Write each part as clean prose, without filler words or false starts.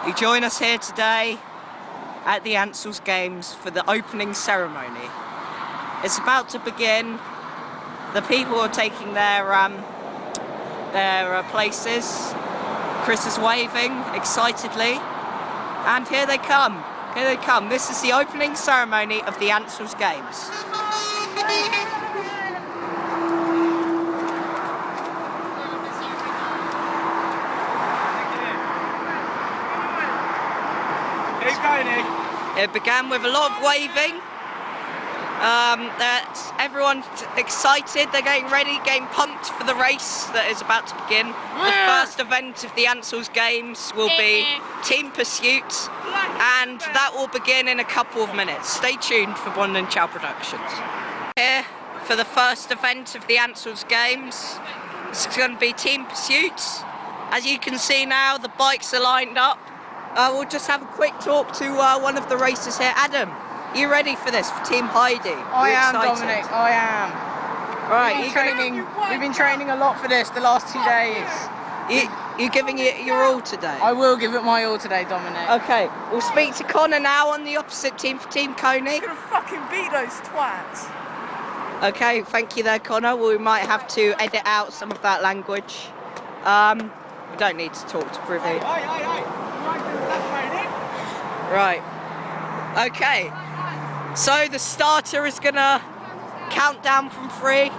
You join us here today at the Ancells Games for the opening ceremony. It's about to begin. The people are taking their places. Chris is waving excitedly, and here they come. Here they come. This is the opening ceremony of the Ancells Games. It began with a lot of waving. Everyone's excited, they're getting ready, getting pumped for the race that is about to begin. The first event of the Ancells Games will be Team Pursuit, and that will begin in a couple of minutes. Stay tuned for Bond and Chow Productions. Here for the first event of the Ancells Games, it's going to be Team Pursuit. As you can see now, the bikes are lined up. We'll just have a quick talk to one of the racers here. Adam, are you ready for this, for Team Heidi? I am, Dominic, I am. Right, We've been training a lot for this the last 2 days. You giving it your all today? I will give it my all today, Dominic. Okay, we'll speak to Connor now on the opposite team for Team Coney. I'm gonna fucking beat those twats. Okay, thank you there, Connor. We might have to edit out some of that language. We don't need to talk to Privy. Right. Okay. So the starter is gonna count down from 3,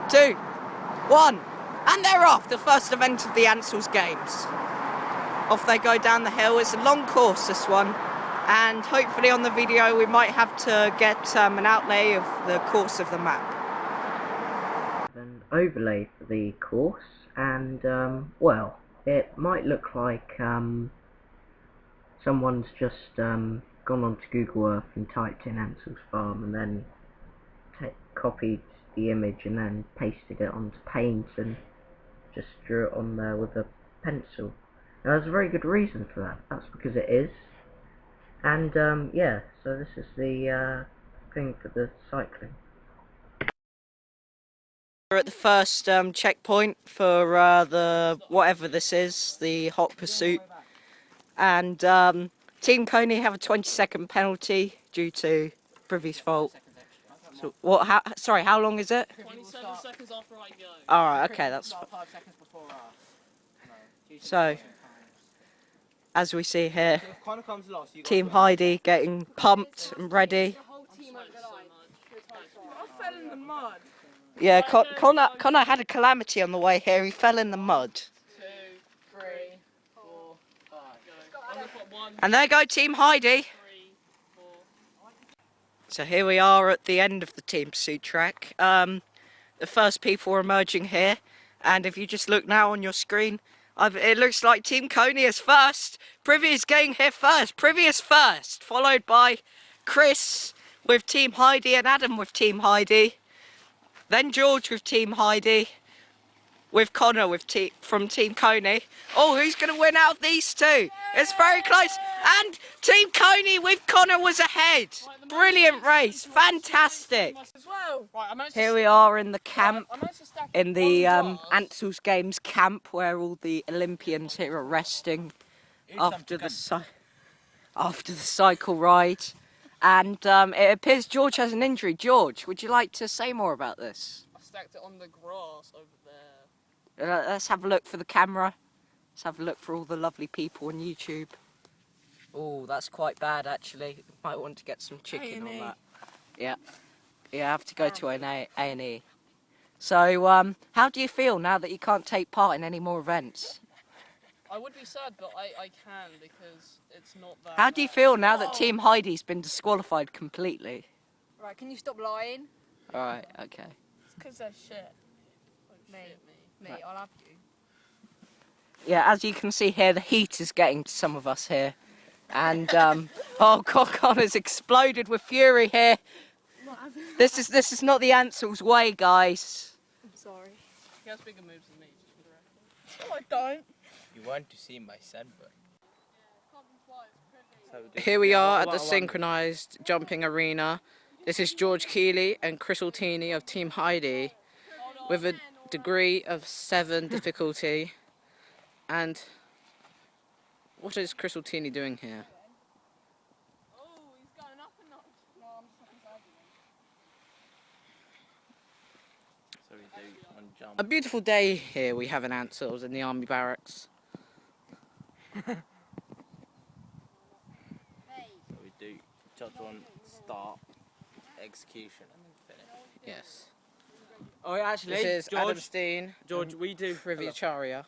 2, 1, and they're off. The first event of the Ancells Games. Off they go down the hill. It's a long course, this one, and hopefully on the video we might have to get an outlay of the course of the map. An overlay for the course, and well, it might look like someone's just gone onto Google Earth and typed in Ancells Farm and then copied the image and then pasted it onto paint and just drew it on there with a pencil. Now there's a very good reason for that. That's because it is. And yeah, so this is the thing for the cycling. We're at the first checkpoint for the whatever this is, the hot pursuit, and Team Coney have a 20-second penalty due to Privy's fault. So what? Sorry, how long is it? 27 seconds after I go. All right, okay, that's. 5 seconds before So, as we see here, Team Heidi getting pumped and ready. I fell in the mud. Yeah, Connor had a calamity on the way here. He fell in the mud. 2, 3, 4, 5. Go. And there go Team Heidi. 3, 4. So here we are at the end of the Team Pursuit track. The first people are emerging here, and if you just look now on your screen, it looks like Team Coney is first. Privy is getting here first. Privy is first, followed by Chris with Team Heidi and Adam with Team Heidi. Then George with Team Heidi, with Connor from Team Coney. Oh, who's going to win out of these two? It's very close. And Team Coney with Connor was ahead. Brilliant race. Fantastic. Here we are in the camp, in the Ancells Games camp, where all the Olympians here are resting after the cycle ride. And it appears George has an injury. George, would you like to say more about this? I stacked it on the grass over there. Let's have a look for the camera. Let's have a look for all the lovely people on YouTube. Oh, that's quite bad actually. Might want to get some chicken on that. Yeah. Yeah, I have to go to an A&E. So, how do you feel now that you can't take part in any more events? I would be sad, but I can because it's not that. How do you feel now that Team Heidi's been disqualified completely? Right, can you stop lying? Alright, okay. It's because they're shit. Me, I'll have you. Yeah, as you can see here, the heat is getting to some of us here. And, oh God, Connor's exploded with fury here. This is not the Ancells way, guys. I'm sorry. He has bigger moves than me, just for the record. No, I don't. You want to see my sunburn? Here we are at the synchronized jumping arena. This is George Keeley and Chris Altini of Team Heidi with a degree of 7 difficulty. And What is Crystal Teeny doing here? Oh, he's going up a notch. No, I'm stuck inside you. So we do one jump. A beautiful day here we have in Ancells in the army barracks. So we do judge on start, execution, and then finish. Yes. Oh, actually, This is George. Adam Steen. George, we do Privacharya.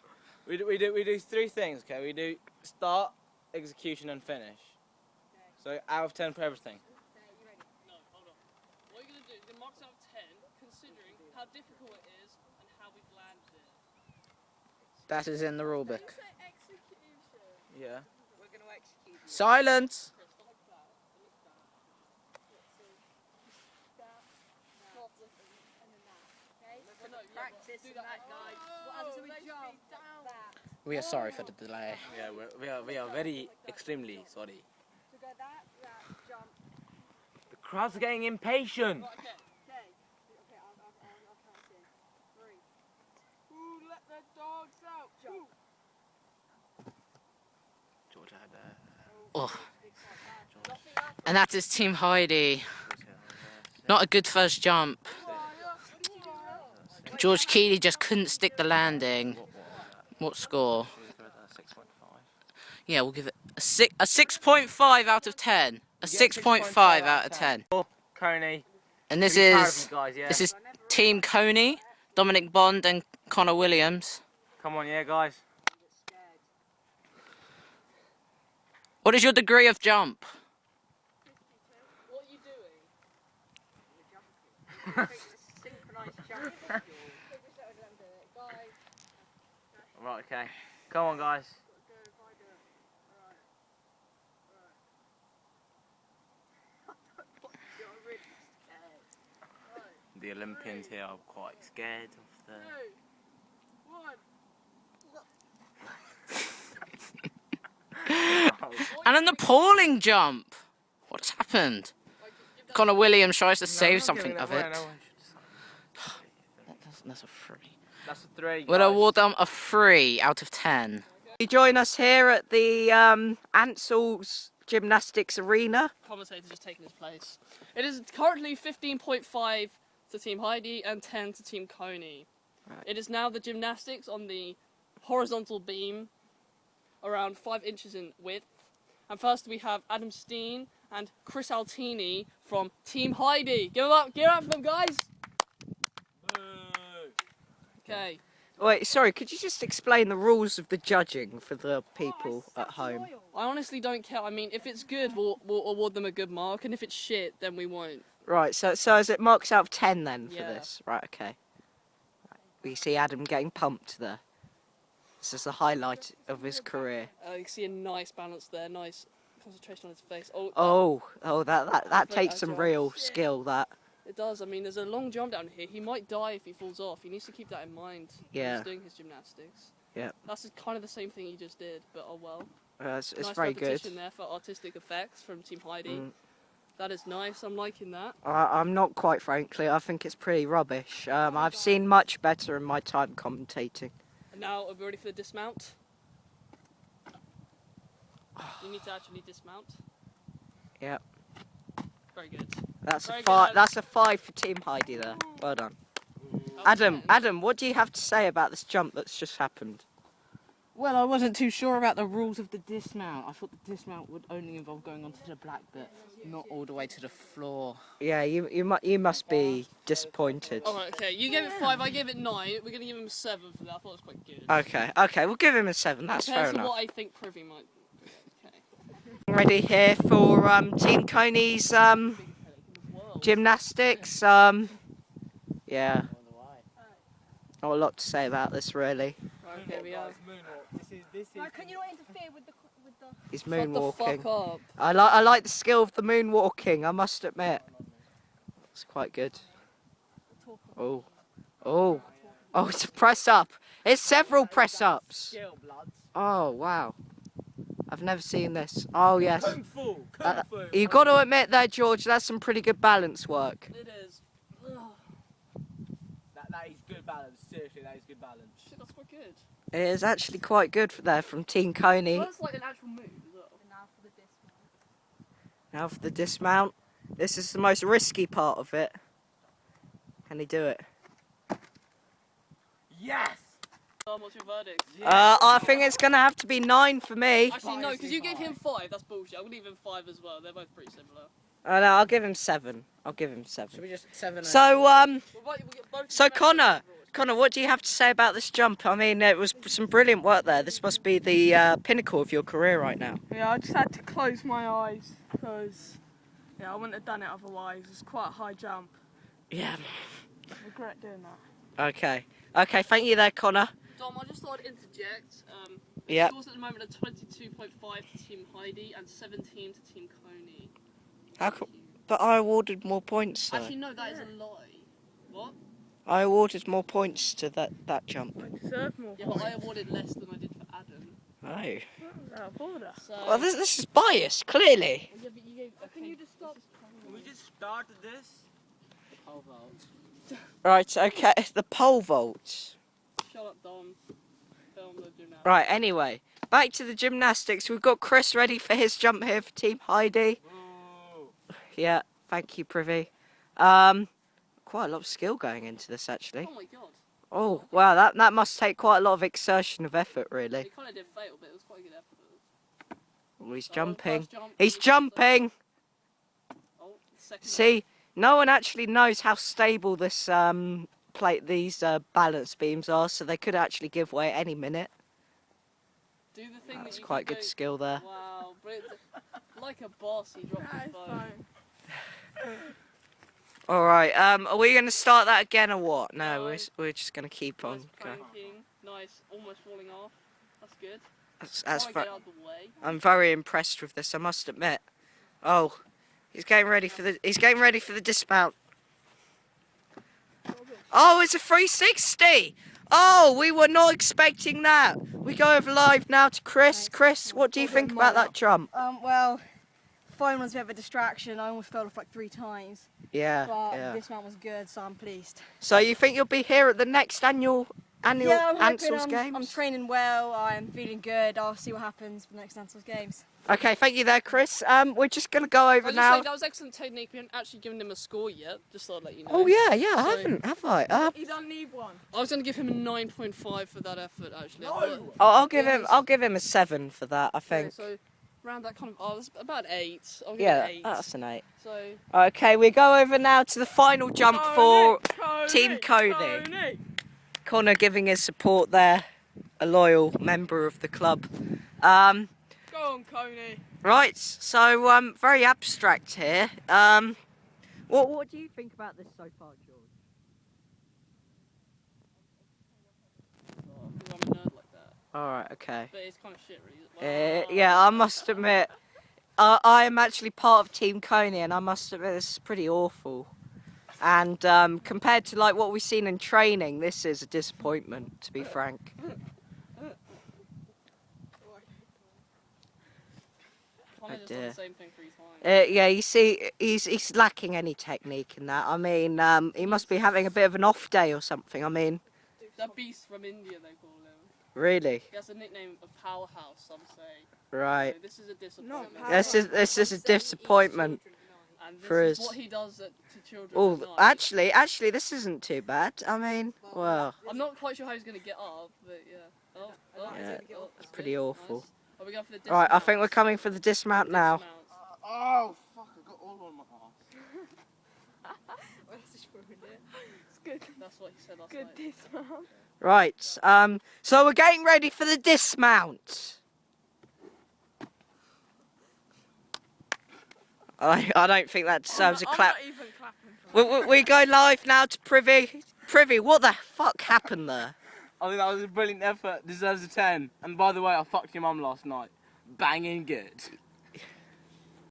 we do three things. Okay, we do start, execution, and finish. So out of 10 for everything. No, hold on. What you're going to do is marks out of 10, considering how difficult it is and how we've landed it. That is in the rulebook. Yeah. We're going to execute. Silence! Practice that, guys. We are sorry for the delay. Yeah, we are very extremely sorry. So go that, jump. The crowd's getting impatient. Right, okay. Okay. Okay, I'll count in. 3. Ooh, let the dogs out. Jump. George had Oh. And that is Team Heidi. Not a good first jump. George Keeley just couldn't stick the landing. What score? 6.5. Yeah, we'll give it a 6.5 out of 10. A 6.5 out of 10. Coney. And this Pretty proud of is you guys, yeah. this is Team Coney, Dominic Bond and Connor Williams. Come on, yeah, guys. What is your degree of jump? What are you doing? Synchronized jump. Right, okay. Come on, guys. The Olympians here are quite scared of the... 2, 1. And an appalling jump. What has happened? Connor Williams tries to save something of it. That's a 3. That's a 3. We'll award them a 3 out of 10. You join us here at the Ancells Gymnastics Arena. Commentator's just taking his place. It is currently 15.5 to Team Heidi and 10 to Team Coney. Right. It is now the gymnastics on the horizontal beam, around 5 inches in width. And first we have Adam Steen and Chris Altini from Team Heidi. Give it up for them, guys. Okay. Wait, sorry, could you just explain the rules of the judging for the people at home? I honestly don't care. I mean, if it's good, we'll award them a good mark, and if it's shit, then we won't. Right, so is it marks out of 10 then for Yeah. this? Right, okay. Right. We see Adam getting pumped there. This is the highlight of his career. You can see a nice balance there, nice concentration on his face. That takes some agile. real skill, that. It does. I mean, there's a long jump down here. He might die if he falls off. He needs to keep that in mind when Yeah. he's doing his gymnastics. Yeah. That's kind of the same thing he just did, but oh well. It's Nice very good. repetition there for artistic effects from Team Heidi. That is nice. I'm liking that. I'm not quite, frankly. I think it's pretty rubbish. I've seen much better in my time commentating. And now, are we ready for the dismount? You need to actually dismount. Yep. Very good. That's Very a good, 5. Adam. That's a 5 for Team Heidi there. Well done. Adam, what do you have to say about this jump that's just happened? Well, I wasn't too sure about the rules of the dismount. I thought the dismount would only involve going onto the black bit, not all the way to the floor. Yeah, you must be disappointed. Alright, okay. You gave it 5, I gave it 9. We're going to give him 7 for that. I thought it was quite good. Okay, we'll give him a 7. That's Compared fair to enough. what I think Privy might be. Okay. Ready here for Team Coney's gymnastics. Yeah. Not a lot to say about this really. Right, okay, we have. Right, can you not interfere with the... He's Shut the moonwalking. fuck up. I like the skill of the moonwalking, I must admit. It's quite good. Oh. It's a press up. It's several press ups. Oh wow. I've never seen this. Oh yes. Kung Fu! You got to admit there, George, that's some pretty good balance work. It is. That is good balance. Seriously, that is good balance. Shit, that's quite good. It is actually quite good there from Team Coney. That's like an actual move as well. And now for the dismount. Now for the dismount. This is the most risky part of it. Can he do it? Yes! What's your verdict? I think it's gonna have to be 9 for me. Actually, no, because you gave him 5. That's bullshit. I'm gonna give him 5 as well. They're both pretty similar. Oh no, I'll give him 7. I'll give him 7. Should we just 7? So We'll get both So of them Connor, overall. what do you have to say about this jump? I mean, it was some brilliant work there. This must be the pinnacle of your career right now. Yeah, I just had to close my eyes because I wouldn't have done it otherwise. It's quite a high jump. Yeah. I regret doing that. Okay. Okay, thank you there, Connor. Dom, I just thought I'd interject. Yeah. Scores at the moment are 22.5 to Team Heidi and 17 to Team Coney. How co- But I awarded more points, though. Actually, no, that is a lie. What? I awarded more points to that jump. I deserve more Yeah, points. but I awarded less than I did for Adam. Oh. That was out of order. So. Well, this is biased, clearly. Yeah, but you gave. Can you just stop? Can we just start this? Pole vault. Right, okay, the pole vault. Shut up, Dom. Film the gymnastics. Right, anyway, back to the gymnastics. We've got Chris ready for his jump here for Team Heidi. Ooh. Yeah, thank you, Privy. Quite a lot of skill going into this, actually. Oh my god. Oh, wow, that must take quite a lot of exertion of effort, really. It kind of did fail, but it was quite a good effort. Oh, he's Oh, jumping. first jump, He's second jumping! Oh, second See, no one actually knows how stable this these balance beams are, so they could actually give way at any minute. Do the thing That's that you quite keep good doing. skill there. Wow, brilliant. Like a boss, he dropped That his is phone. fine. Alright, are we going to start that again or what? No, No. we're just going to keep on Nice going. cranking. Nice, almost falling off. That's good. That's Try and fa- get out of the way. I'm very impressed with this, I must admit. Oh, he's getting ready for the dismount. Oh, it's a 360. Oh, we were not expecting that. We go over live now to Chris. Chris, what do you think about that jump? Well, phone was a bit of a distraction. I almost fell off like 3 times. Yeah, But yeah. this one was good, so I'm pleased. So you think you'll be here at the next annual Yeah, I'm hoping Ancells games? I'm training well. I'm feeling good. I'll see what happens for the next Ancells games. Okay, thank you there, Chris. We're just gonna go over I was just now. saying, that was excellent technique. We haven't actually given him a score yet. Just thought I'd let you know. Oh yeah, I So- haven't, have I? You don't need one. I was going to give him a 9.5 for that effort, actually. No! I'll give him a 7 for that. I think. So, around that kind of. Oh, it's about 8. I'll give Yeah, it 8. that's an 8. So, Okay, we go over now to the final jump for Team Cody. Coney. Connor giving his support there, a loyal member of the club. Go on, Coney. Right, so very abstract here. What do you think about this so far, George? I'm a nerd like that. All right, okay. But it's kind of shit, really. Yeah, I must admit, I am actually part of Team Coney, and I must admit this is pretty awful. And compared to like what we've seen in training, this is a disappointment, to be frank. Connor just done dear. the same thing 3 times. Yeah, you see, he's lacking any technique in that. I mean, he must be having a bit of an off day or something. I mean, The beast from India, they call him. really, He has a nickname of Powerhouse, some say. right? So this is a disappointment. This is a disappointment. And this for is us. what he does to children Oh, at night. actually, this isn't too bad. I mean, well, I'm not quite sure how he's going to get up, but yeah. Oh, Yeah, oh, it's pretty awful. Nice. Are we going for the right. I dismount? think we're coming for the dismount now. Dismount. Oh, fuck, I got all on my ass. It's good. That's what he said last Good night. dismount. Right. So we're getting ready for the dismount. I don't think that deserves a clap. I'm not even clapping for We go live now to Privy. Privy, what the fuck happened there? I think that was a brilliant effort. Deserves a 10. And by the way, I fucked your mum last night. Banging good.